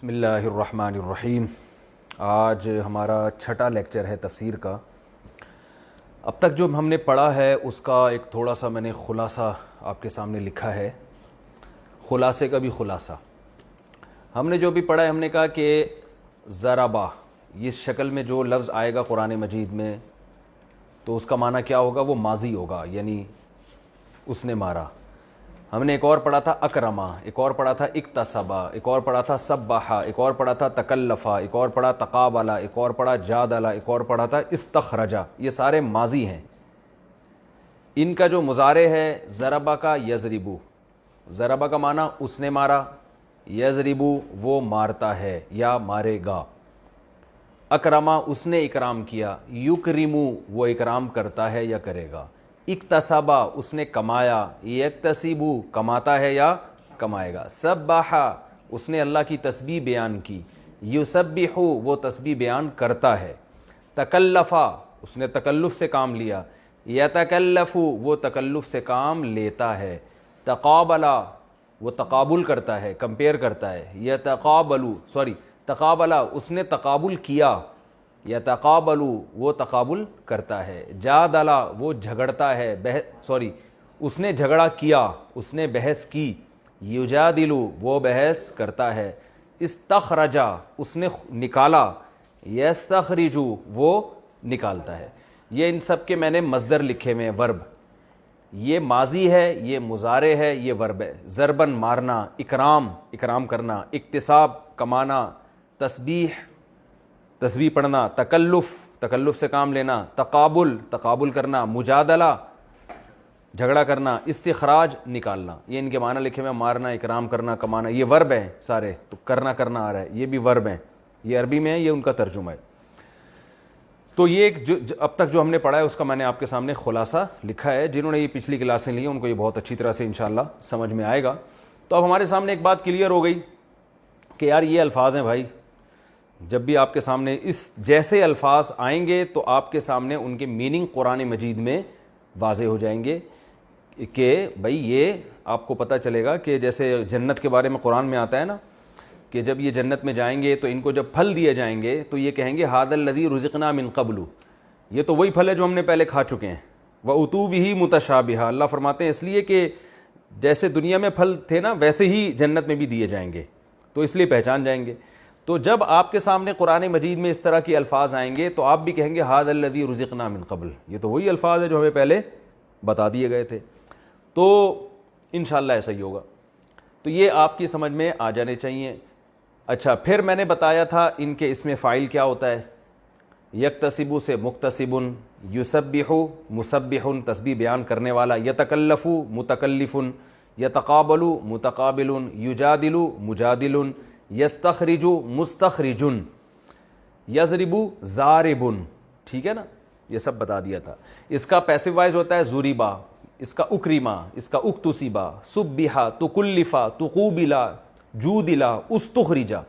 بسم اللہ الرحمن الرحیم۔ آج ہمارا چھٹا لیکچر ہے تفسیر کا۔ اب تک جو ہم نے پڑھا ہے اس کا ایک تھوڑا سا میں نے خلاصہ آپ کے سامنے لکھا ہے، خلاصے کا بھی خلاصہ۔ ہم نے جو بھی پڑھا ہے ہم نے کہا کہ ضربہ اس شکل میں جو لفظ آئے گا قرآن مجید میں تو اس کا معنی کیا ہوگا؟ وہ ماضی ہوگا، یعنی اس نے مارا۔ ہم نے ایک اور پڑھا تھا اکرما، ایک اور پڑھا تھا اکتسبا، ایک اور پڑھا تھا سبحا، ایک اور پڑھا تھا تکلفا، ایک اور پڑھا تقابلا، ایک اور پڑھا جادلا، ایک اور پڑھا تھا استخرجا۔ یہ سارے ماضی ہیں۔ ان کا جو مضارع ہے ضربہ کا یضربو، ضربہ کا معنی اس نے مارا، یضربو وہ مارتا ہے یا مارے گا، اکرما اس نے اکرام کیا، یکرمو وہ اکرام کرتا ہے یا کرے گا، اکتسبا اس نے کمایا، یکتسبو کماتا ہے یا کمائے گا، سبحا اس نے اللہ کی تسبیح بیان کی، یسبحو وہ تسبیح بیان کرتا ہے، تکلفا اس نے تکلف سے کام لیا، یتکلفو وہ تکلف سے کام لیتا ہے، تقابلا وہ تقابل کرتا ہے، کمپیئر کرتا ہے، تقابلا اس نے تقابل کیا، یتقابلو وہ تقابل کرتا ہے، جادلا وہ جھگڑتا ہے، اس نے جھگڑا کیا، اس نے بحث کی، یجادلو وہ بحث کرتا ہے، استخرجا اس نے نکالا، یستخرجو وہ نکالتا ہے۔ یہ ان سب کے میں نے مصدر لکھے میں ورب، یہ ماضی ہے، یہ مضارع ہے، یہ ورب ہے۔ ضربن مارنا، اکرام اکرام کرنا، اکتساب کمانا، تسبیح تسبیح پڑھنا، تکلف تکلف سے کام لینا، تقابل تقابل کرنا، مجادلہ جھگڑا کرنا، استخراج نکالنا۔ یہ ان کے معنی لکھے میں، مارنا، اکرام کرنا، کمانا، یہ ورب ہیں سارے، تو کرنا کرنا آ رہا ہے، یہ بھی ورب ہیں، یہ عربی میں ہے، یہ ان کا ترجمہ ہے۔ تو یہ ایک جو اب تک جو ہم نے پڑھا ہے اس کا میں نے آپ کے سامنے خلاصہ لکھا ہے۔ جنہوں نے یہ پچھلی کلاسیں لی ہیں ان کو یہ بہت اچھی طرح سے انشاءاللہ سمجھ میں آئے گا۔ تو اب ہمارے سامنے ایک بات کلیئر ہو گئی کہ یار یہ الفاظ ہیں بھائی، جب بھی آپ کے سامنے اس جیسے الفاظ آئیں گے تو آپ کے سامنے ان کے میننگ قرآن مجید میں واضح ہو جائیں گے کہ بھائی یہ آپ کو پتہ چلے گا کہ جیسے جنت کے بارے میں قرآن میں آتا ہے نا کہ جب یہ جنت میں جائیں گے تو ان کو جب پھل دیے جائیں گے تو یہ کہیں گے ھذا الذی رزقنا من قبل، یہ تو وہی پھل ہے جو ہم نے پہلے کھا چکے ہیں، وَأُتُوا بِهِ مُتَشَابِهًا، اللہ فرماتے ہیں اس لیے کہ جیسے دنیا میں پھل تھے نا ویسے ہی جنت میں بھی دیے جائیں گے، تو اس لیے پہچان جائیں گے۔ تو جب آپ کے سامنے قرآن مجید میں اس طرح کے الفاظ آئیں گے تو آپ بھی کہیں گے ھذا الذی رزقنا من قبل، یہ تو وہی الفاظ ہے جو ہمیں پہلے بتا دیے گئے تھے۔ تو انشاءاللہ ایسا ہی ہوگا، تو یہ آپ کی سمجھ میں آ جانے چاہیے۔ اچھا، پھر میں نے بتایا تھا ان کے اسم فاعل کیا ہوتا ہے، یکتسبو سے مکتسبن، یسبحو مسبحن تسبیح بیان کرنے والا، یتکلفو متکلفن، یتقابلو متقابلن، یجادلو مجادلن، یستخرجو مستخرجن، یضربو ضاربن، ٹھیک ہے نا، یہ سب بتا دیا تھا۔ اس کا پیسو وائز ہوتا ہے ضریبا، اس کا اکریما، اس کا اکتسبا، سبحا، تکلفا، تقوبلا، جودلا، استخرجا۔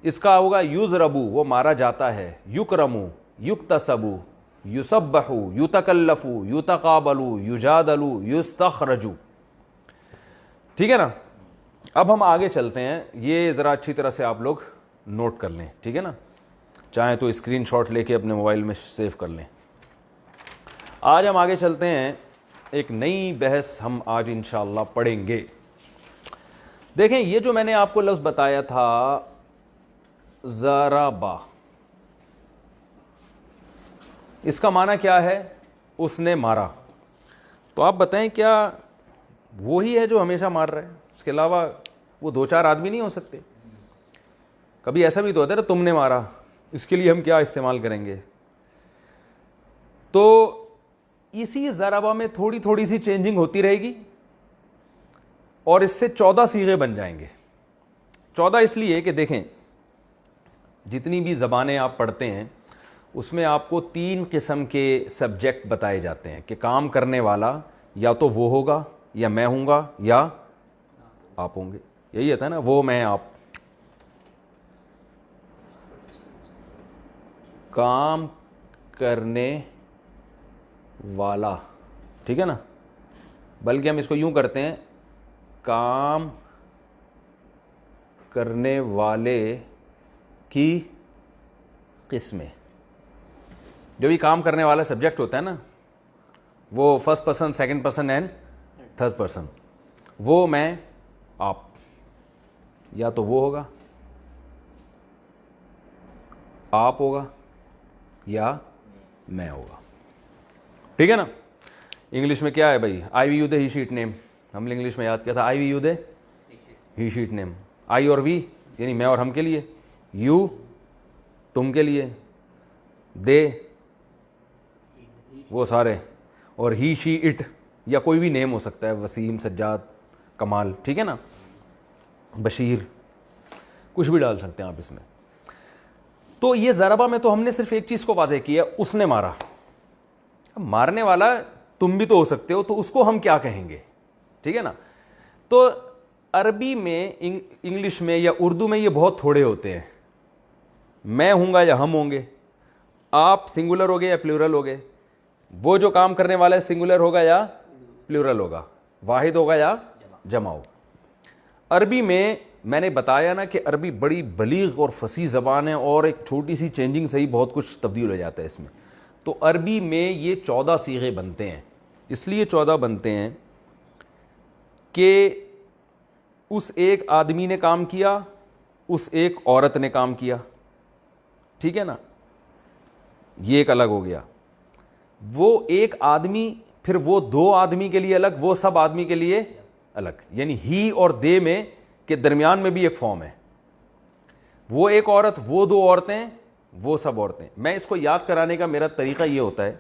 اس کا ہوگا یضربو وہ مارا جاتا ہے، یکرمو یکتسبو، یسبحو یتکلفو، یتقابلو، یجادلو، یستخرجو، ٹھیک ہے نا۔ اب ہم آگے چلتے ہیں، یہ ذرا اچھی طرح سے آپ لوگ نوٹ کر لیں، ٹھیک ہے نا، چاہیں تو اسکرین شاٹ لے کے اپنے موبائل میں سیو کر لیں۔ آج ہم آگے چلتے ہیں، ایک نئی بحث ہم آج انشاءاللہ پڑھیں گے۔ دیکھیں یہ جو میں نے آپ کو لفظ بتایا تھا ضربا، اس کا معنی کیا ہے؟ اس نے مارا۔ تو آپ بتائیں کیا وہی ہے جو ہمیشہ مار رہا ہے؟ اس کے علاوہ وہ دو چار آدمی نہیں ہو سکتے؟ کبھی ایسا بھی تو ہوتا ہے تم نے مارا، اس کے لیے ہم کیا استعمال کریں گے؟ تو اسی ضربہ میں تھوڑی تھوڑی سی چینجنگ ہوتی رہے گی اور اس سے 14 صیغے بن جائیں گے۔ 14 اس لیے کہ دیکھیں جتنی بھی زبانیں آپ پڑھتے ہیں اس میں آپ کو 3 قسم کے سبجیکٹ بتائے جاتے ہیں کہ کام کرنے والا یا تو وہ ہوگا، یا میں ہوں گا، یا آپ ہوں گے، یہی ہوتا ہے نا، وہ میں آپ۔ کام کرنے والا، ٹھیک ہے نا، بلکہ ہم اس کو یوں کرتے ہیں، کام کرنے والے کی قسمیں. جو بھی کام کرنے والا سبجیکٹ ہوتا ہے نا, وہ first person, second person and third person, وہ میں آپ, یا تو وہ ہوگا, آپ ہوگا, یا میں ہوگا. ٹھیک ہے نا. انگلش میں کیا ہے بھائی, آئی وی یو دے ہی شیٹ نیم. ہم نے انگلش میں یاد کیا تھا, آئی وی یو دے ہی شیٹ نیم. آئی اور وی یعنی میں اور ہم کے لیے, یو تم کے لیے, دے وہ سارے, اور ہی شی اٹ یا کوئی بھی نیم ہو سکتا ہے, وسیم, سجاد, کمال. ٹھیک ہے نا, بشیر, کچھ بھی ڈال سکتے ہیں آپ اس میں. تو یہ ضربہ میں تو ہم نے صرف ایک چیز کو واضح کیا, اس نے مارا. اب مارنے والا تم بھی تو ہو سکتے ہو, تو اس کو ہم کیا کہیں گے. ٹھیک ہے نا. تو عربی میں, انگلش میں یا اردو میں یہ بہت تھوڑے ہوتے ہیں. میں ہوں گا یا ہم ہوں گے, آپ سنگولر ہوگے یا پلورل ہوگے, وہ جو کام کرنے والا ہے سنگولر ہوگا یا پلورل ہوگا, واحد ہوگا یا جمع ہوگا. عربی میں نے بتایا نا کہ عربی بڑی بلیغ اور فصیح زبان ہے, اور ایک چھوٹی سی چینجنگ سے ہی بہت کچھ تبدیل ہو جاتا ہے اس میں. تو عربی میں یہ 14 صیغے بنتے ہیں. اس لیے 14 بنتے ہیں کہ اس ایک آدمی نے کام کیا, اس ایک عورت نے کام کیا. ٹھیک ہے نا, یہ ایک الگ ہو گیا. وہ ایک آدمی, پھر وہ 2 آدمی کے لیے الگ, وہ سب آدمی کے لیے الگ. یعنی ہی اور دے میں کے درمیان میں بھی ایک فارم ہے. وہ ایک عورت, وہ 2 عورتیں, وہ سب عورتیں. میں اس کو یاد کرانے کا میرا طریقہ یہ ہوتا ہے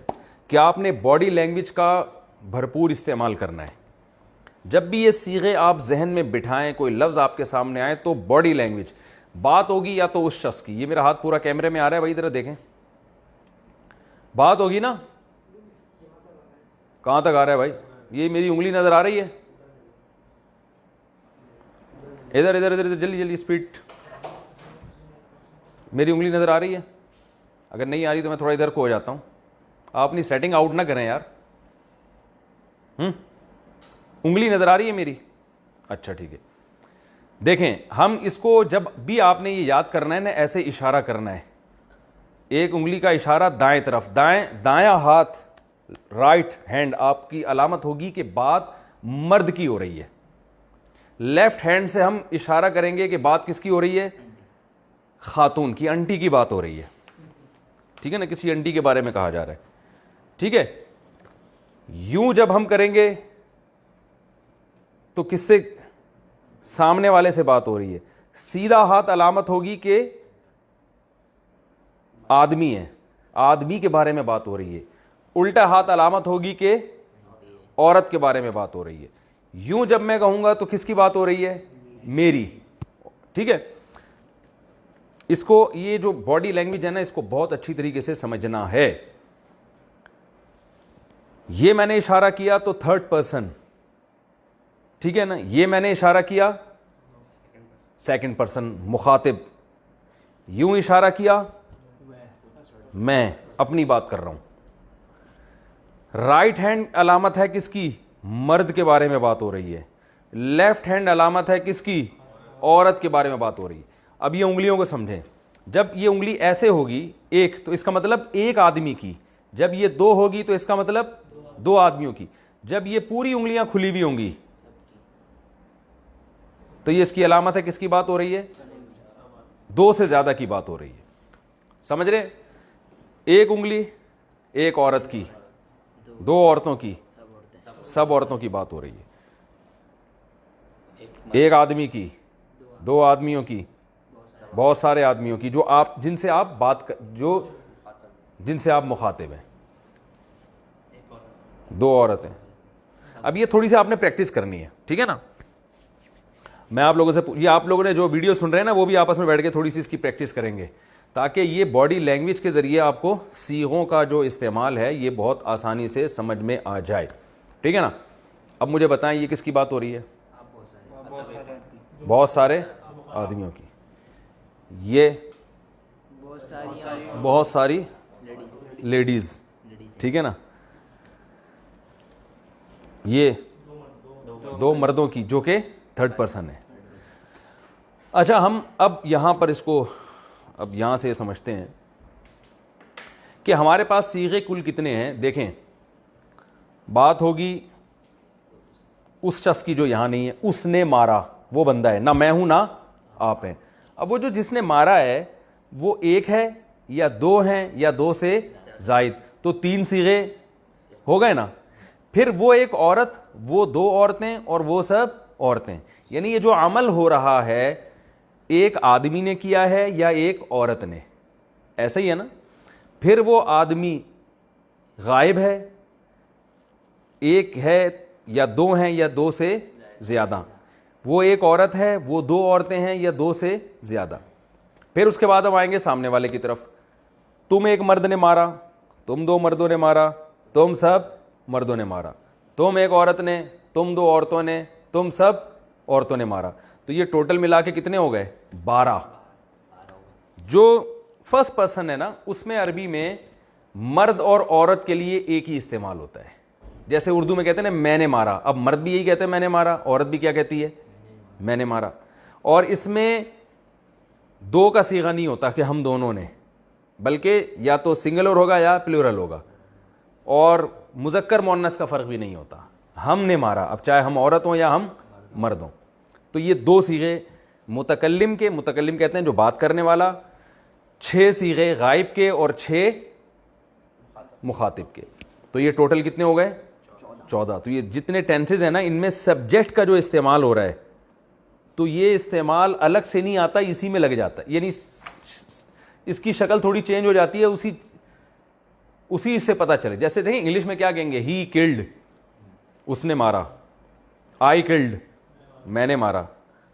کہ آپ نے باڈی لینگویج کا بھرپور استعمال کرنا ہے. جب بھی یہ صیغے آپ ذہن میں بٹھائیں, کوئی لفظ آپ کے سامنے آئے, تو باڈی لینگویج بات ہوگی یا تو اس شخص کی. یہ میرا ہاتھ پورا کیمرے میں آ رہا ہے بھائی, ذرا دیکھیں, بات ہوگی نا. کہاں تک آ رہا ہے بھائی, یہ میری انگلی نظر آ رہی ہے, ادھر ادھر ادھر جلدی جلدی اسپیڈ, میری انگلی نظر آ رہی ہے. اگر نہیں آ رہی تو میں تھوڑا ادھر کو ہو جاتا ہوں. آپ اپنی سیٹنگ آؤٹ نہ کریں یار. انگلی نظر آ رہی ہے میری, اچھا ٹھیک ہے. دیکھیں, ہم اس کو جب بھی آپ نے یہ یاد کرنا ہے نا, ایسے اشارہ کرنا ہے. ایک انگلی کا اشارہ دائیں طرف, دایاں ہاتھ, رائٹ ہینڈ آپ کی علامت ہوگی کہ بات مرد کی ہو رہی ہے. لیفٹ ہینڈ سے ہم اشارہ کریں گے کہ بات کس کی ہو رہی ہے, خاتون کی, انٹی کی بات ہو رہی ہے. ٹھیک ہے نا, کسی انٹی کے بارے میں کہا جا رہا ہے. ٹھیک ہے. یوں جب ہم کریں گے تو کس سے, سامنے والے سے بات ہو رہی ہے. سیدھا ہاتھ علامت ہوگی کہ آدمی ہے, آدمی کے بارے میں بات ہو رہی ہے. الٹا ہاتھ علامت ہوگی کہ عورت کے بارے میں بات ہو رہی ہے. یوں جب میں کہوں گا تو کس کی بات ہو رہی ہے, میری. ٹھیک ہے. اس کو, یہ جو باڈی لینگویج ہے نا, اس کو بہت اچھی طریقے سے سمجھنا ہے. یہ میں نے اشارہ کیا تو تھرڈ پرسن. ٹھیک ہے نا. یہ میں نے اشارہ کیا سیکنڈ پرسن, مخاطب. یوں اشارہ کیا, میں اپنی بات کر رہا ہوں. رائٹ ہینڈ علامت ہے کس کی, مرد کے بارے میں بات ہو رہی ہے. لیفٹ ہینڈ علامت ہے کس کی, عورت کے بارے میں بات ہو رہی ہے. اب یہ انگلیوں کو سمجھیں. جب یہ انگلی ایسے ہوگی ایک, تو اس کا مطلب ایک آدمی کی. جب یہ 2 ہوگی تو اس کا مطلب 2 آدمیوں کی. جب یہ پوری انگلیاں کھلی ہوئی ہوں گی تو یہ اس کی علامت ہے کس کی بات ہو رہی ہے, 2 سے زیادہ کی بات ہو رہی ہے. سمجھ رہے. ایک انگلی ایک عورت کی, 2 عورتوں کی, سب عورتوں کی بات ہو رہی ہے. ایک آدمی کی, 2 آدمیوں کی, بہت سارے آدمیوں کی, جو آپ, جن سے آپ بات, جن سے آپ مخاطب ہیں. 2 عورتیں. اب یہ تھوڑی سی آپ نے پریکٹس کرنی ہے. ٹھیک ہے نا. میں آپ لوگوں سے, یہ آپ لوگوں نے جو ویڈیو سن رہے ہیں نا, وہ بھی آپس میں بیٹھ کے تھوڑی سی اس کی پریکٹس کریں گے, تاکہ یہ باڈی لینگویج کے ذریعے آپ کو صیغوں کا جو استعمال ہے یہ بہت آسانی سے سمجھ میں آ جائے. ٹھیک ہے نا. اب مجھے بتائیں یہ کس کی بات ہو رہی ہے, بہت سارے آدمیوں کی. یہ بہت ساری لیڈیز. ٹھیک ہے نا. یہ 2 مردوں کی, جو کہ تھرڈ پرسن ہے. اچھا ہم اب یہاں پر اس کو اب یہاں سے سمجھتے ہیں کہ ہمارے پاس صیغے کل کتنے ہیں. دیکھیں بات ہوگی اس شخص کی جو یہاں نہیں ہے. اس نے مارا وہ بندہ ہے, نہ میں ہوں نہ آپ ہیں. اب وہ جو جس نے مارا ہے وہ ایک ہے یا دو ہیں یا دو سے زائد, تو تین صیغے ہو گئے نا. پھر وہ ایک عورت, وہ دو عورتیں اور وہ سب عورتیں. یعنی یہ جو عمل ہو رہا ہے ایک آدمی نے کیا ہے یا ایک عورت نے, ایسا ہی ہے نا. پھر وہ آدمی غائب ہے, ایک ہے یا دو ہیں یا دو سے زیادہ. وہ ایک عورت ہے, وہ دو عورتیں ہیں یا دو سے زیادہ. پھر اس کے بعد ہم آئیں گے سامنے والے کی طرف. تم ایک مرد نے مارا, تم دو مردوں نے مارا, تم سب مردوں نے مارا. تم ایک عورت نے, تم دو عورتوں نے, تم سب عورتوں نے مارا. تو یہ ٹوٹل ملا کے کتنے ہو گئے؟ 12. جو فرسٹ پرسن ہے نا اس میں عربی میں مرد اور عورت کے لیے ایک ہی استعمال ہوتا ہے. جیسے اردو میں کہتے ہیں نا میں نے مارا, اب مرد بھی یہی کہتے ہیں میں نے مارا, عورت بھی کیا کہتی ہے میں نے مارا. اور اس میں دو کا صیغہ نہیں ہوتا کہ ہم دونوں نے, بلکہ یا تو سنگولر ہوگا یا پلورل ہوگا. اور مذکر مؤنث کا فرق بھی نہیں ہوتا, ہم نے مارا, اب چاہے ہم عورت ہوں یا ہم مرد ہوں. تو یہ دو صیغے متکلم کے, متکلم کہتے ہیں جو بات کرنے والا, 6 صیغے غائب کے اور 6 مخاطب کے. تو یہ ٹوٹل کتنے ہو گئے؟ 14. تو یہ جتنے ٹینسز ہیں نا ان میں سبجیکٹ کا جو استعمال ہو رہا ہے تو یہ استعمال الگ سے نہیں آتا, اسی میں لگ جاتا ہے. یعنی اس کی شکل تھوڑی چینج ہو جاتی ہے اسی سے پتہ چلے. جیسے دیکھیں انگلش میں کیا کہیں گے, ہی کلڈ اس نے مارا, آئی کلڈ میں نے مارا.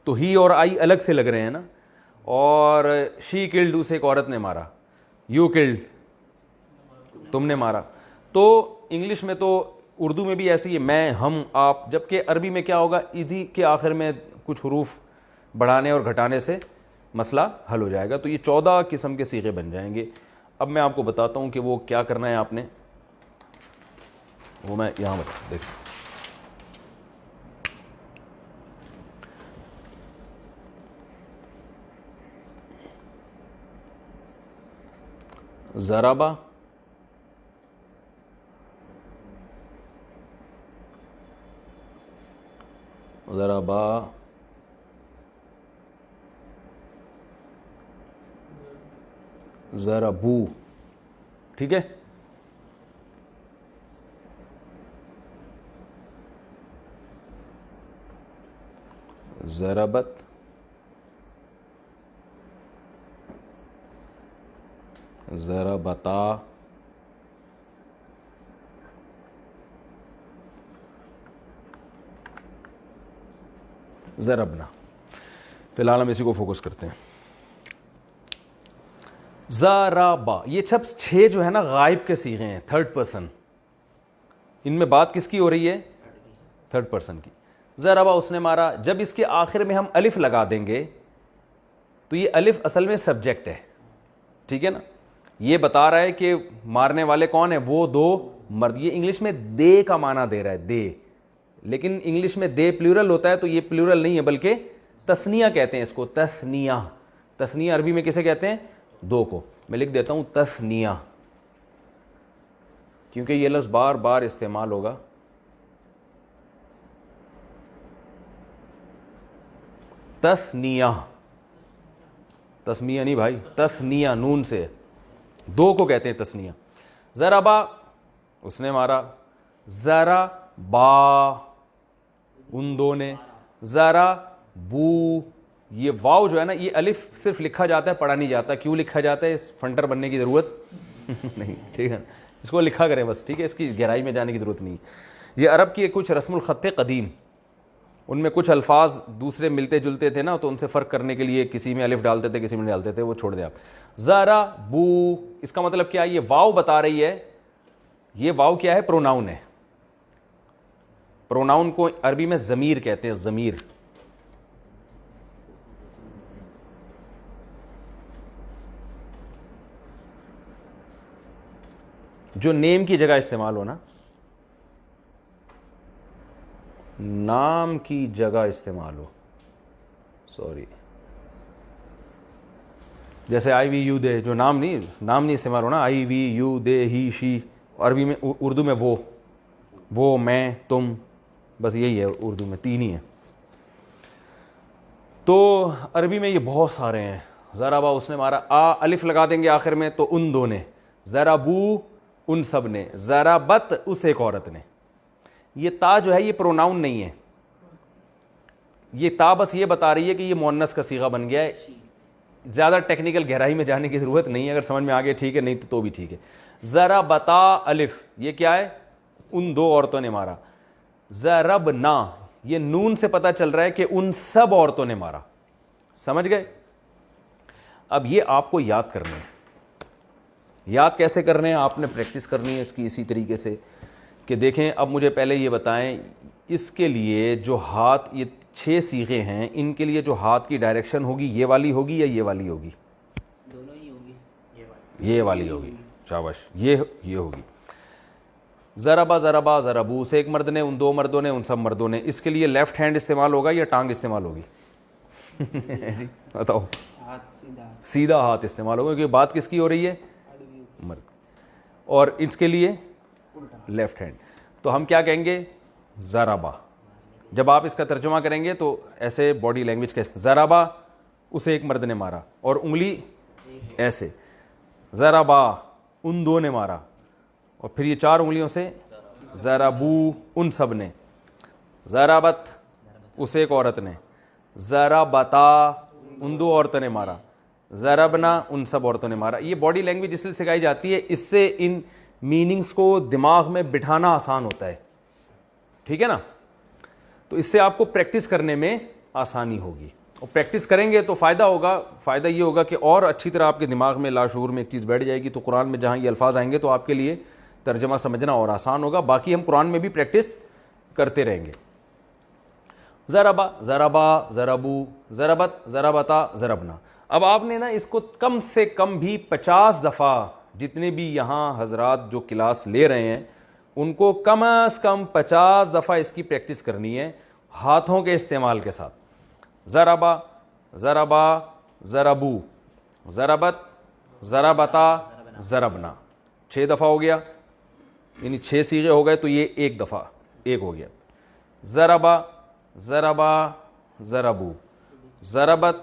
تو ہی اور آئی الگ سے لگ رہے ہیں نا. اور شی کلڈ اسے ایک عورت نے مارا, یو کلڈ تم نے مارا. تو انگلش میں تو اردو میں بھی ایسی ہے میں, ہم, آپ, جبکہ عربی میں کیا ہوگا ادھی کے آخر میں کچھ حروف بڑھانے اور گھٹانے سے مسئلہ حل ہو جائے گا. تو یہ 14 قسم کے صیغے بن جائیں گے. اب میں آپ کو بتاتا ہوں کہ وہ کیا کرنا ہے آپ نے, وہ میں یہاں بتا دیکھ. ضربہ, ضربا, ضربو, ٹھیک ہے. ضربت, ضربتا, ضربنا. فی الحال ہم اسی کو فوکس کرتے ہیں. ضربا, یہ 6 جو ہے نا غائب کے صیغے ہیں, تھرڈ پرسن. ان میں بات کس کی ہو رہی ہے؟ تھرڈ پرسن کی. ضربا اس نے مارا, جب اس کے آخر میں ہم الف لگا دیں گے تو یہ الف اصل میں سبجیکٹ ہے, ٹھیک ہے نا. یہ بتا رہا ہے کہ مارنے والے کون ہیں, وہ دو مرد. یہ انگلش میں دے کا معنی دے رہا ہے, دے, لیکن انگلش میں دے پلورل ہوتا ہے تو یہ پلورل نہیں ہے بلکہ تثنیہ کہتے ہیں اس کو, تثنیہ. تثنیہ عربی میں کسے کہتے ہیں؟ دو کو. میں لکھ دیتا ہوں تثنیہ, کیونکہ یہ لفظ بار بار استعمال ہوگا. تثنیہ, تسمیہ نہیں بھائی, تثنیہ نون سے, دو کو کہتے ہیں تثنیہ. ضربا اس نے مارا, ضربا ان دو نے, ضربو. یہ واو جو ہے نا یہ الف صرف لکھا جاتا ہے, پڑھا نہیں جاتا. کیوں لکھا جاتا ہے؟ اس فنٹر بننے کی ضرورت نہیں, ٹھیک ہے. اس کو لکھا کریں بس, ٹھیک ہے, اس کی گہرائی میں جانے کی ضرورت نہیں. یہ عرب کی کچھ رسم الخط قدیم, ان میں کچھ الفاظ دوسرے ملتے جلتے تھے نا, تو ان سے فرق کرنے کے لیے کسی میں الف ڈالتے تھے کسی میں ڈالتے تھے, وہ چھوڑ دیں آپ. ضربو, اس کا مطلب کیا ہے؟ یہ واو بتا رہی ہے. یہ واو کیا ہے؟ پروناؤن ہے. پروناؤن کو عربی میں ضمیر کہتے ہیں, ضمیر. جو نیم کی جگہ استعمال ہونا, نام کی جگہ استعمال ہو, سوری, جیسے آئی وی یو دے، جو نام نہیں استعمال ہونا، آئی وی یو دے ہی شی، عربی میں اردو میں وہ میں تم، بس یہی ہے اردو میں، تین ہی ہیں. تو عربی میں یہ بہت سارے ہیں. ضربا اس نے مارا، الف لگا دیں گے آخر میں تو ان دو نے، ضربو ان سب نے، ضربت اس ایک عورت نے. یہ تا جو ہے یہ پروناؤن نہیں ہے، یہ تا بس یہ بتا رہی ہے کہ یہ مؤنث کا صیغہ بن گیا ہے. زیادہ ٹیکنیکل گہرائی میں جانے کی ضرورت نہیں ہے، اگر سمجھ میں آ گیا ٹھیک ہے، نہیں تو بھی ٹھیک ہے. ضربتا الف، یہ کیا ہے؟ ان دو عورتوں نے مارا. ضربنا، یہ نون سے پتہ چل رہا ہے کہ ان سب عورتوں نے مارا. سمجھ گئے؟ اب یہ آپ کو یاد کرنے ہیں. یاد کیسے کرنے ہیں؟ آپ نے پریکٹس کرنی ہے اس کی اسی طریقے سے کہ دیکھیں. اب مجھے پہلے یہ بتائیں، اس کے لیے جو ہاتھ، یہ 6 صیغے ہیں، ان کے لیے جو ہاتھ کی ڈائریکشن ہوگی یہ والی ہوگی یا یہ والی ہوگی؟ دونوں ہی ہوگی. یہ والی ہوگی. شاباش، یہ ہوگی. ضربا ضربا ضربو، سے ایک مرد نے، ان دو مردوں نے، ان سب مردوں نے. اس کے لیے لیفٹ ہینڈ استعمال ہوگا یا ٹانگ استعمال ہوگی؟ بتاؤ. سیدھا ہاتھ استعمال ہوگا کیونکہ بات کس کی ہو رہی ہے؟ مرد. اور اس کے لیے لیفٹ ہینڈ. تو ہم کیا کہیں گے؟ ضربا. جب آپ اس کا ترجمہ کریں گے تو ایسے باڈی لینگویج کا ضربا، اسے ایک مرد نے مارا، اور انگلی ایسے. ضربا، ان دو نے مارا، اور پھر یہ 4 انگلیوں سے ضربو ان سب نے. ضربت، اسے ایک عورت نے. ضربتا، ان دو عورتوں نے مارا. ضربنا، ان سب عورتوں نے مارا. یہ باڈی لینگویج اس لیے سکھائی جاتی ہے، اس سے ان میننگز کو دماغ میں بٹھانا آسان ہوتا ہے. ٹھیک ہے نا؟ تو اس سے آپ کو پریکٹس کرنے میں آسانی ہوگی، اور پریکٹس کریں گے تو فائدہ ہوگا. فائدہ یہ ہوگا کہ اور اچھی طرح آپ کے دماغ میں لاشعور میں ایک چیز بیٹھ جائے گی، تو قرآن میں جہاں یہ الفاظ آئیں گے تو آپ کے لیے ترجمہ سمجھنا اور آسان ہوگا. باقی ہم قرآن میں بھی پریکٹس کرتے رہیں گے. ضربا ضربا ضربو، ضربت ضربتا ضربنا. اب آپ نے نا اس کو کم سے کم بھی 50 دفعہ، جتنے بھی یہاں حضرات جو کلاس لے رہے ہیں ان کو کم از کم 50 دفعہ اس کی پریکٹس کرنی ہے ہاتھوں کے استعمال کے ساتھ. ضربا ضربا ضربو، ضربت ضربتا ضربنا. 6 دفعہ ہو گیا، یعنی 6 صیغے ہو گئے، تو یہ ایک دفعہ ایک ہو گیا. ضربا ضربا ضربو، ضربت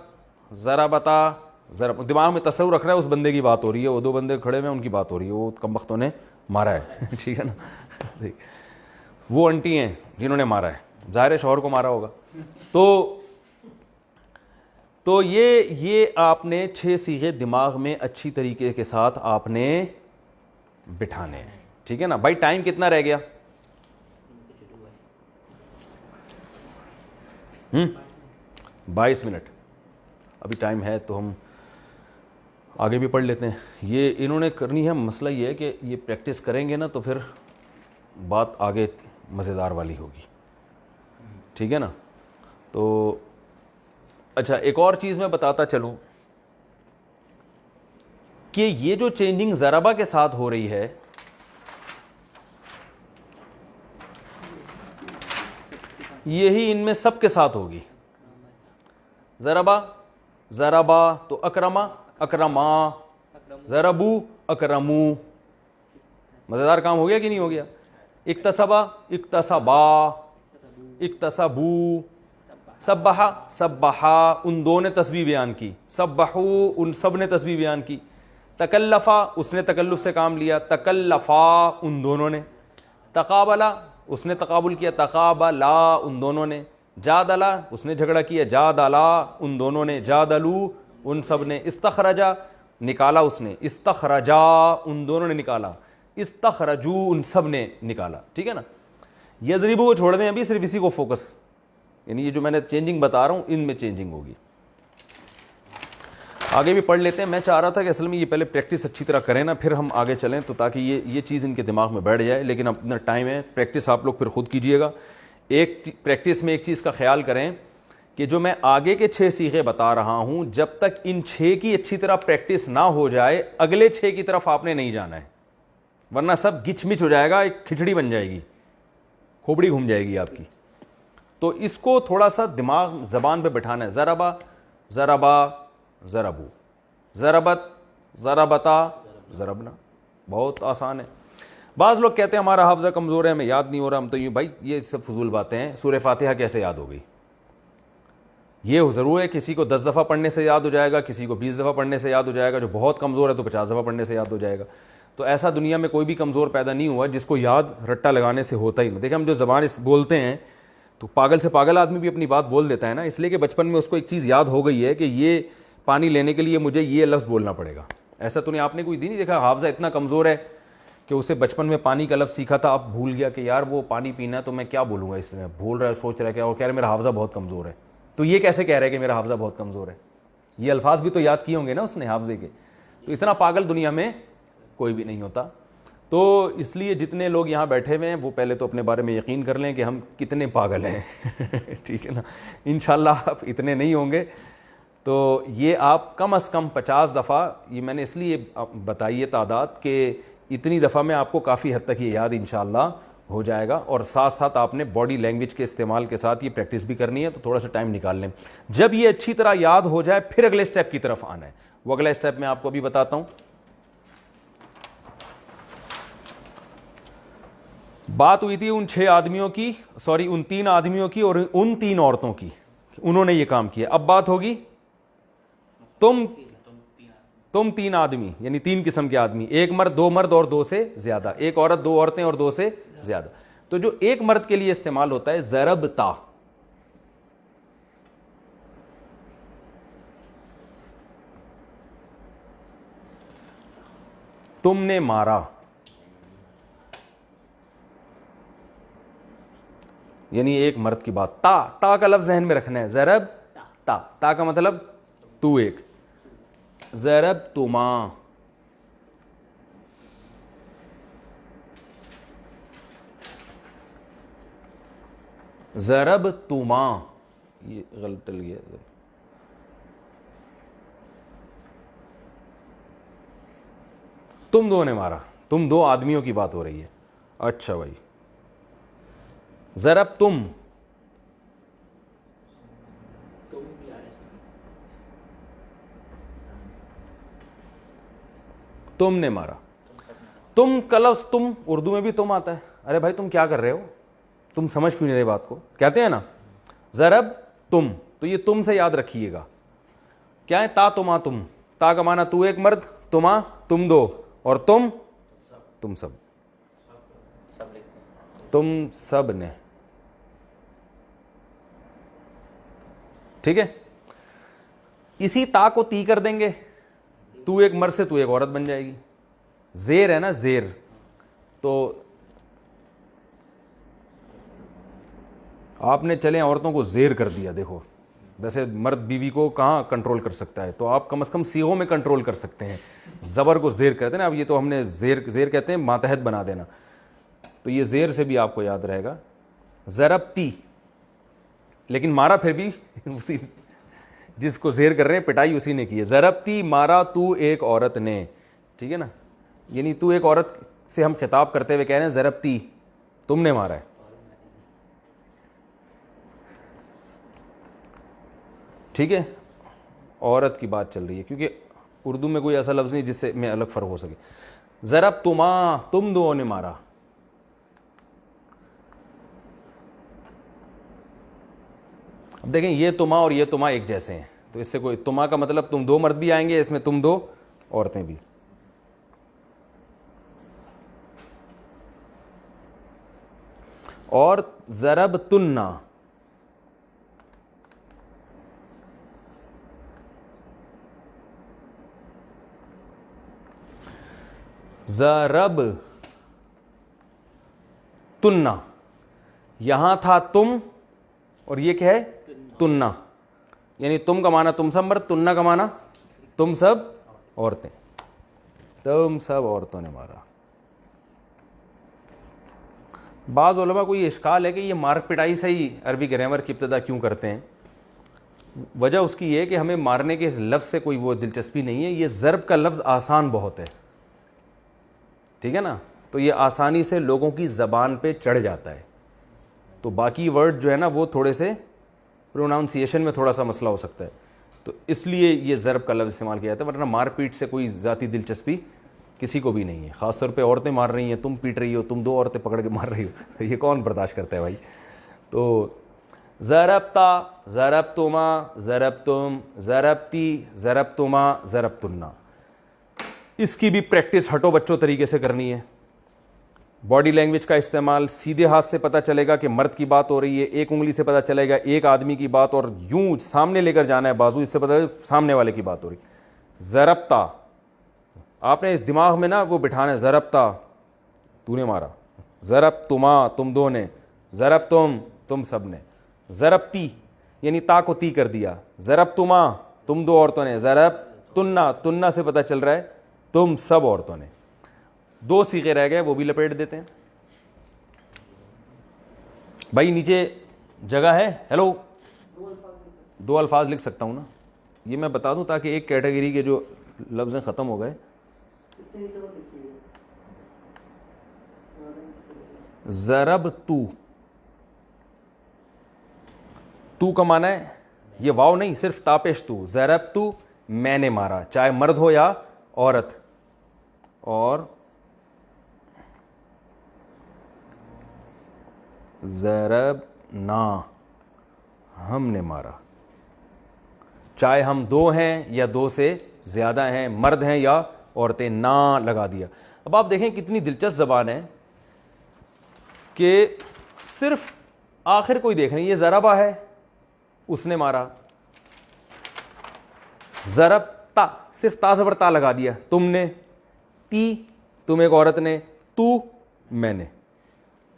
ضربتا ضرب. دماغ میں تصور رکھنا ہے اس بندے کی بات ہو رہی ہے، وہ 2 بندے کھڑے ہوئے ان کی بات ہو رہی ہے، وہ کم بختوں نے مارا ہے. ٹھیک ہے نا؟ وہ انٹی ہیں جنہوں نے مارا ہے، ظاہر شوہر کو مارا ہوگا. تو یہ آپ نے 6 صیغے دماغ میں اچھی طریقے کے ساتھ آپ نے بٹھانے ہیں. ٹھیک ہے نا بھائی؟ ٹائم کتنا رہ گیا؟ 22 منٹ ابھی ٹائم ہے، تو ہم آگے بھی پڑھ لیتے ہیں. یہ انہوں نے کرنی ہے. مسئلہ یہ ہے کہ یہ پریکٹس کریں گے نا تو پھر بات آگے مزیدار والی ہوگی. ٹھیک ہے نا؟ تو اچھا، ایک اور چیز میں بتاتا چلوں کہ یہ جو چینجنگ ضربہ کے ساتھ ہو رہی ہے، یہی ان میں سب کے ساتھ ہوگی. ضربا ضربا تو اکرما اکرما، ضربو اکرمو. مزیدار کام ہو گیا کہ نہیں ہو گیا؟ اکتسبا اکتسبا اکتسبو، سبحا سبحا، ان دو نے تسبیح بیان کی. سبحو، ان سب نے تسبیح بیان کی. تکلفا، اس نے تکلف سے کام لیا. تکلفا، ان دونوں نے. تقابلا، اس نے تقابل کیا. تقابلا، ان دونوں نے. جادلا، اس نے جھگڑا کیا. جادلا، ان دونوں نے. جادلو، ان سب نے. استخرجا، نکالا اس نے. استخرجا، ان دونوں نے نکالا. استخرجو، ان سب نے نکالا. ٹھیک ہے نا؟ یضربو کو چھوڑ دیں ابھی، صرف اسی کو فوکس، یعنی یہ جو میں نے چینجنگ بتا رہا ہوں ان میں چینجنگ ہوگی. آگے بھی پڑھ لیتے ہیں. میں چاہ رہا تھا کہ اصل میں یہ پہلے پریکٹس اچھی طرح کریں نا، پھر ہم آگے چلیں، تو تاکہ یہ چیز ان کے دماغ میں بیٹھ جائے. لیکن اپنا ٹائم ہے، پریکٹس آپ لوگ پھر خود کیجئے گا. ایک پریکٹس میں ایک چیز کا خیال کریں کہ جو میں آگے کے 6 صیغے بتا رہا ہوں، جب تک ان 6 کی اچھی طرح پریکٹس نہ ہو جائے اگلے 6 کی طرف آپ نے نہیں جانا ہے، ورنہ سب گچ مچ ہو جائے گا، ایک کھچڑی بن جائے گی، کھوپڑی گھوم جائے گی آپ کی. تو اس کو تھوڑا سا دماغ زبان پہ بٹھانا ہے. ضربا ضربا ضربو. ضربت، ضربتا، ضربنا، بہت آسان ہے. بعض لوگ کہتے ہیں ہمارا حافظہ کمزور ہے، ہمیں یاد نہیں ہو رہا. ہم تو بھائی یہ سب فضول باتیں ہیں. سورہ فاتحہ کیسے یاد ہو گئی؟ یہ ضرور ہے کسی کو 10 دفعہ پڑھنے سے یاد ہو جائے گا، کسی کو 20 دفعہ پڑھنے سے یاد ہو جائے گا، جو بہت کمزور ہے تو 50 دفعہ پڑھنے سے یاد ہو جائے گا. تو ایسا دنیا میں کوئی بھی کمزور پیدا نہیں ہوا جس کو یاد رٹا لگانے سے ہوتا ہی نہیں. دیکھیں ہم جو زبان بولتے ہیں تو پاگل سے پاگل آدمی بھی اپنی بات بول دیتا ہے نا، اس لیے کہ بچپن میں اس کو ایک چیز یاد ہو گئی ہے کہ یہ پانی لینے کے لیے مجھے یہ لفظ بولنا پڑے گا. ایسا تو نہیں، آپ نے کوئی دن نہیں دیکھا حافظہ اتنا کمزور ہے کہ اسے بچپن میں پانی کا لفظ سیکھا تھا، اب بھول گیا کہ یار وہ پانی پینا ہے تو میں کیا بولوں گا، اس میں بھول رہا ہے، سوچ رہا ہے کیا، اور کہہ رہے میرا حافظہ بہت کمزور ہے. تو یہ کیسے کہہ رہا ہے کہ میرا حافظہ بہت کمزور ہے؟ یہ الفاظ بھی تو یاد کیے ہوں گے نا اس نے حافظے کے. تو اتنا پاگل دنیا میں کوئی بھی نہیں ہوتا. تو اس لیے جتنے لوگ یہاں بیٹھے ہوئے ہیں وہ پہلے تو اپنے بارے میں یقین کر لیں کہ ہم کتنے پاگل ہیں. ٹھیک ہے نا، انشاءاللہ آپ اتنے نہیں ہوں گے. تو یہ آپ کم از کم 50 دفعہ، یہ میں نے اس لیے بتائی ہے تعداد کہ اتنی دفعہ میں آپ کو کافی حد تک یہ یاد انشاءاللہ ہو جائے گا. اور ساتھ ساتھ آپ نے باڈی لینگویج کے استعمال کے ساتھ یہ پریکٹس بھی کرنی ہے، تو تھوڑا سا ٹائم نکال لیں. جب یہ اچھی طرح یاد ہو جائے پھر اگلے اسٹیپ کی طرف آنا ہے. وہ اگلا اسٹیپ میں آپ کو ابھی بتاتا ہوں. بات ہوئی تھی ان 6 آدمیوں کی، ان 3 آدمیوں کی اور ان 3 عورتوں کی، انہوں نے یہ کام کیا. اب بات ہوگی تم 3 آدمی، یعنی 3 قسم کے آدمی، 1 مرد، 2 مرد اور 2 سے زیادہ، 1 عورت، 2 عورتیں اور 2 سے زیادہ. تو جو ایک مرد کے لیے استعمال ہوتا ہے ضربتا، تم نے مارا، یعنی ایک مرد کی بات. تا کا لفظ ذہن میں رکھنا ہے. ضرب تا کا مطلب تو ایک. ضرب تما، ضرب تما، یہ غلط ڈل گیا. تم 2 نے مارا، تم 2 آدمیوں کی بات ہو رہی ہے. اچھا بھائی، ضرب تم، تم نے مارا. تم کا لفظ تم اردو میں بھی تم آتا ہے. ارے بھائی تم کیا کر رہے ہو، تم سمجھ کیوں نہیں رہے بات کو، کہتے ہیں نا ضرب تم. تو یہ تم سے یاد رکھیے گا کیا ہے، تا تما تم. تا کا معنی تو ایک مرد، تما تم 2، اور تم سب، تم سب نے. ٹھیک ہے، اسی تا کو تی کر دیں گے، تو ایک مرد سے تو ایک عورت بن جائے گی. زیر ہے نا، زیر. تو آپ نے چلیں عورتوں کو زیر کر دیا. دیکھو ویسے مرد بیوی کو کہاں کنٹرول کر سکتا ہے، تو آپ کم از کم صیغوں میں کنٹرول کر سکتے ہیں. زبر کو زیر کہتے ہیں نا، اب یہ تو ہم نے زیر کہتے ہیں ماتحت بنا دینا. تو یہ زیر سے بھی آپ کو یاد رہے گا. ضربتی، لیکن مارا پھر بھی اسی جس کو زیر کر رہے ہیں پٹائی اسی نے کی ہے. ضربتی، مارا تو ایک عورت نے. ٹھیک ہے نا، یعنی تو ایک عورت سے ہم خطاب کرتے ہوئے کہہ رہے ہیں ضربتی، تم نے مارا ہے. ٹھیک ہے، عورت کی بات چل رہی ہے کیونکہ اردو میں کوئی ایسا لفظ نہیں جس سے میں الگ فرق ہو سکے. ضرب تما، تم 2 نے مارا. اب دیکھیں یہ تما اور یہ تما ایک جیسے ہیں، تو اس سے کوئی تما کا مطلب تم 2 مرد بھی آئیں گے، اس میں تم 2 عورتیں بھی. اور ضرب تننا، ضرب تننا، یہاں تھا تم اور یہ کیا ہے تننا، یعنی تم کا معنی تم سب مرد، تننا کا معنی تم سب عورتیں. تم سب عورتوں نے مارا. بعض علماء کو یہ اشکال ہے کہ یہ مار پٹائی سے ہی عربی گرامر کی ابتدا کیوں کرتے ہیں. وجہ اس کی یہ ہے کہ ہمیں مارنے کے لفظ سے کوئی وہ دلچسپی نہیں ہے. یہ ضرب کا لفظ آسان بہت ہے، ٹھیک ہے نا، تو یہ آسانی سے لوگوں کی زبان پہ چڑھ جاتا ہے. تو باقی ورڈ جو ہے نا وہ تھوڑے سے پروناؤنسیشن میں تھوڑا سا مسئلہ ہو سکتا ہے. تو اس لیے یہ ضرب کا لفظ استعمال کیا جاتا ہے, ورنہ مار پیٹ سے کوئی ذاتی دلچسپی کسی کو بھی نہیں ہے. خاص طور پہ عورتیں مار رہی ہیں, تم پیٹ رہی ہو, تم 2 عورتیں پکڑ کے مار رہی ہو, یہ کون برداشت کرتا ہے بھائی. تو ضربتا, ضربتما, ضربتم, ضربتی, ضربتما, ضربتنا, اس کی بھی پریکٹس ہٹو بچوں طریقے سے کرنی ہے. باڈی لینگویج کا استعمال, سیدھے ہاتھ سے پتہ چلے گا کہ مرد کی بات ہو رہی ہے, ایک انگلی سے پتہ چلے گا ایک آدمی کی بات, اور یوں سامنے لے کر جانا ہے بازو, اس سے پتہ چلے سامنے والے کی بات ہو رہی. ضربتا, آپ نے دماغ میں نا وہ بٹھانا ہے, ضربتا تو نے مارا, ضربتما تم دو نے, ضربتم تم سب نے, ضربتی یعنی تا کو تی کر دیا, ضربتما تم 2 عورتوں نے, ضربتنا تننا سے پتہ چل رہا ہے تم سب عورتوں نے. 2 صیغے رہ گئے, وہ بھی لپیٹ دیتے ہیں. بھائی نیچے جگہ ہے؟ ہیلو, 2 الفاظ لکھ سکتا ہوں نا, یہ میں بتا دوں تاکہ ایک کیٹیگری کے جو لفظیں ختم ہو گئے. ضرب تو کا معنی ہے یہ واو نہیں, صرف تاپش تو, ضرب تو میں نے مارا, چاہے مرد ہو یا عورت. اور ضربنا ہم نے مارا, چاہے ہم 2 ہیں یا 2 سے زیادہ ہیں, مرد ہیں یا عورتیں, نا لگا دیا. اب آپ دیکھیں کتنی دلچسپ زبان ہے کہ صرف آخر کوئی دیکھ نہیں, یہ ضربا ہے اس نے مارا, ضرب تا صرف تا زبر تا لگا دیا, تم نے, تی تم ایک عورت نے, تو میں نے.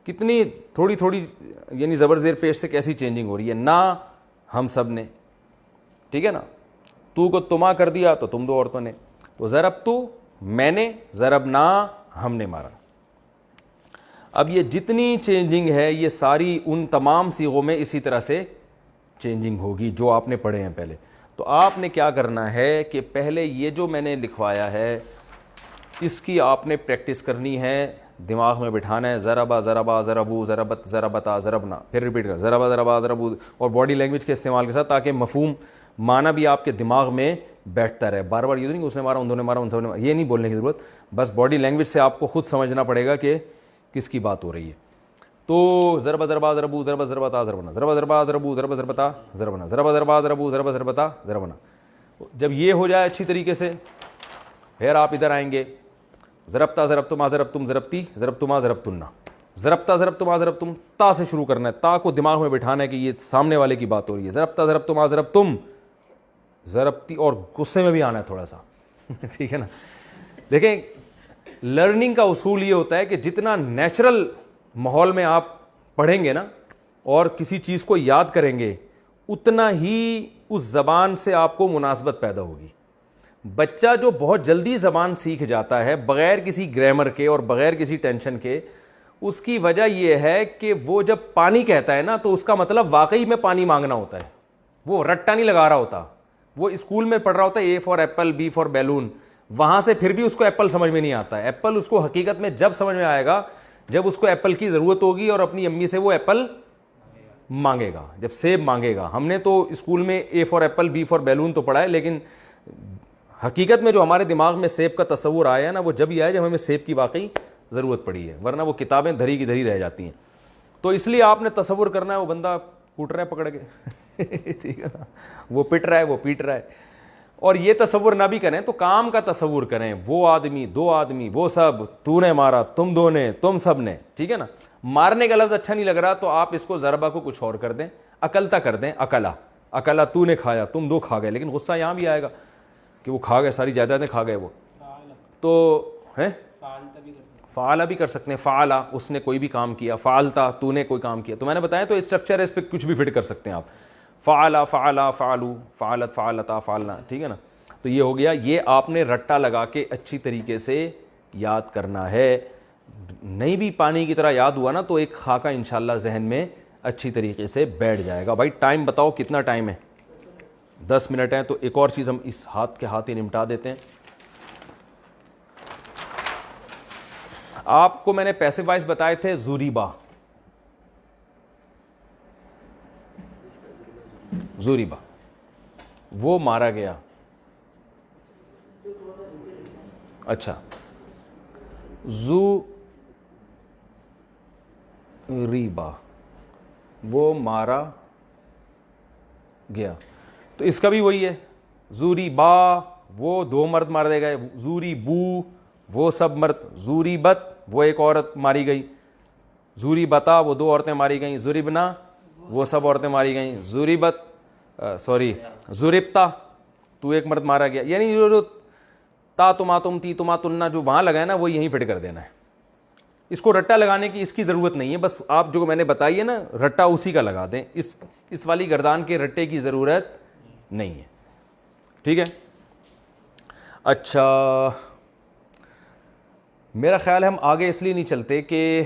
کتنی تھوڑی تھوڑی یعنی زبر زیر پیش سے کیسی چینجنگ ہو رہی ہے. نا ہم سب نے, ٹھیک ہے نا, تو کو تما کر دیا تو تم 2 عورتوں نے. تو ضرب تو میں نے, ضرب نا ہم نے مارا. اب یہ جتنی چینجنگ ہے یہ ساری ان تمام صیغوں میں اسی طرح سے چینجنگ ہوگی جو آپ نے پڑھے ہیں پہلے. تو آپ نے کیا کرنا ہے کہ پہلے یہ جو میں نے لکھوایا ہے اس کی آپ نے پریکٹس کرنی ہے, دماغ میں بٹھانا ہے. ضربا ضربا ضربو ضربت ضربتا ضربنا, پھر ریپیٹ کر ضربا ضربا ضربو, اور باڈی لینگویج کے استعمال کے ساتھ تاکہ مفہوم معنی بھی آپ کے دماغ میں بیٹھتا رہے. بار بار یہ نہیں کہ اس نے مارا, ان دونوں نے مارا, ان سب نے مارا, یہ نہیں بولنے کی ضرورت. بس باڈی لینگویج سے آپ کو خود سمجھنا پڑے گا کہ کس کی بات ہو رہی ہے. تو ضربا ضربا ضربو ضربا ضربتا ضربنا, ضربا ضربا ضربو ضربا ضربتا ضربنا, ضربا ضربا ضربو ضربا ضربتا ضربنا. جب یہ ہو جائے اچھی طریقے سے, پھر آپ ادھر آئیں گے, ضربتا ضربتما ضربتم ضربتی ضربتما ضربتنا, ضربتا ضربتما ضربتم, تا سے شروع کرنا ہے, تا کو دماغ میں بٹھانا ہے کہ یہ سامنے والے کی بات ہو رہی ہے. ضربتا ضربتما ضربتم ضربتی, اور غصے میں بھی آنا ہے تھوڑا سا, ٹھیک ہے نا. دیکھیں لرننگ کا اصول یہ ہوتا ہے کہ جتنا نیچرل ماحول میں آپ پڑھیں گے نا اور کسی چیز کو یاد کریں گے اتنا ہی اس زبان سے آپ کو مناسبت پیدا ہوگی. بچہ جو بہت جلدی زبان سیکھ جاتا ہے بغیر کسی گرامر کے اور بغیر کسی ٹینشن کے, اس کی وجہ یہ ہے کہ وہ جب پانی کہتا ہے نا تو اس کا مطلب واقعی میں پانی مانگنا ہوتا ہے, وہ رٹا نہیں لگا رہا ہوتا. وہ اسکول میں پڑھ رہا ہوتا ہے A for apple, B for balloon, وہاں سے پھر بھی اس کو ایپل سمجھ میں نہیں آتا ہے. ایپل اس کو حقیقت میں جب سمجھ میں آئے گا جب اس کو ایپل کی ضرورت ہوگی اور اپنی امی سے وہ ایپل مانگے گا, جب سیب مانگے گا. ہم نے تو اسکول میں A for apple, B for balloon تو پڑھا ہے, لیکن حقیقت میں جو ہمارے دماغ میں سیب کا تصور آیا ہے نا وہ جب ہی آیا جب ہمیں سیب کی واقعی ضرورت پڑی ہے, ورنہ وہ کتابیں دھری کی دھری رہ جاتی ہیں. تو اس لیے آپ نے تصور کرنا ہے وہ بندہ کوٹ رہا ہے پکڑ کے, ٹھیک ہے نا, وہ پٹ رہا ہے, وہ پیٹ رہا ہے. اور یہ تصور نہ بھی کریں تو کام کا تصور کریں, وہ آدمی, 2 آدمی, وہ سب, تو نے مارا, تم 2 نے, تم سب نے, ٹھیک ہے نا. مارنے کا لفظ اچھا نہیں لگ رہا تو آپ اس کو ضربہ کو کچھ اور کر دیں, اکلتا کر دیں, اکلا, اکلا تو نے کھایا, تم 2 کھا گئے. لیکن غصہ یہاں بھی آئے گا کہ وہ کھا گئے, ساری جائیدادیں کھا گئے وہ. تو ہے فعالہ بھی کر سکتے ہیں, فعلا اس نے کوئی بھی کام کیا, فعلتا تو نے کوئی کام کیا. تو میں نے بتایا تو اسٹرکچر ہے, اس پہ کچھ بھی فٹ کر سکتے ہیں آپ. فعلا, فعلا, فعلو, فعلت, فعلتا, فعلنا, ٹھیک ہے نا. تو یہ ہو گیا. یہ آپ نے رٹا لگا کے اچھی طریقے سے یاد کرنا ہے. نہیں بھی پانی کی طرح یاد ہوا نا تو ایک خاکہ انشاءاللہ ذہن میں اچھی طریقے سے بیٹھ جائے گا. بھائی ٹائم بتاؤ کتنا ٹائم ہے؟ 10 منٹ ہیں. تو ایک اور چیز ہم اس ہاتھ کے ہاتھ ہی نمٹا دیتے ہیں. آپ کو میں نے پیسے وائز بتائے تھے زوریبا, زوریبا, وہ مارا گیا. اچھا, زو ریبا, وہ مارا گیا. تو اس کا بھی وہی ہے, زوری با وہ دو مرد مار دے گئے, زوری بو وہ سب مرد, زوری بت وہ ایک عورت ماری گئی, زوری بتا وہ دو عورتیں ماری گئیں, زوریبنا وہ سب عورتیں ماری گئیں, زوری بت زوریبتا تو ایک مرد مارا گیا. یعنی جو تا تما تم تی تما تننا جو وہاں لگا ہے نا وہ یہیں فٹ کر دینا ہے. اس کو رٹا لگانے کی اس کی ضرورت نہیں ہے, بس آپ جو میں نے بتائی ہے نا رٹا اسی کا لگا دیں, اس والی گردان کے رٹے کی ضرورت نہیں ہے. ٹھیک ہے. اچھا, میرا خیال ہے ہم آگے اس لیے نہیں چلتے کہ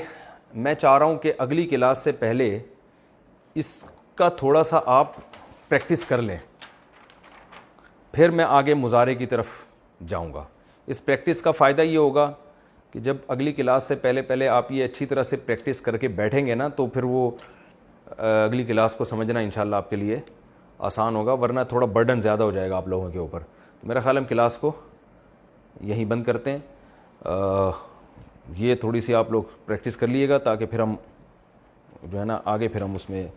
میں چاہ رہا ہوں کہ اگلی کلاس سے پہلے اس کا تھوڑا سا آپ پریکٹس کر لیں, پھر میں آگے مضارع کی طرف جاؤں گا. اس پریکٹس کا فائدہ یہ ہوگا کہ جب اگلی کلاس سے پہلے آپ یہ اچھی طرح سے پریکٹس کر کے بیٹھیں گے نا تو پھر وہ اگلی کلاس کو سمجھنا انشاءاللہ آپ کے لیے آسان ہوگا, ورنہ تھوڑا برڈن زیادہ ہو جائے گا آپ لوگوں کے اوپر. تو میرا خیال ہم کلاس کو یہیں بند کرتے ہیں. یہ تھوڑی سی آپ لوگ پریکٹس کر لیے گا تاکہ پھر ہم جو ہے نا آگے پھر ہم اس میں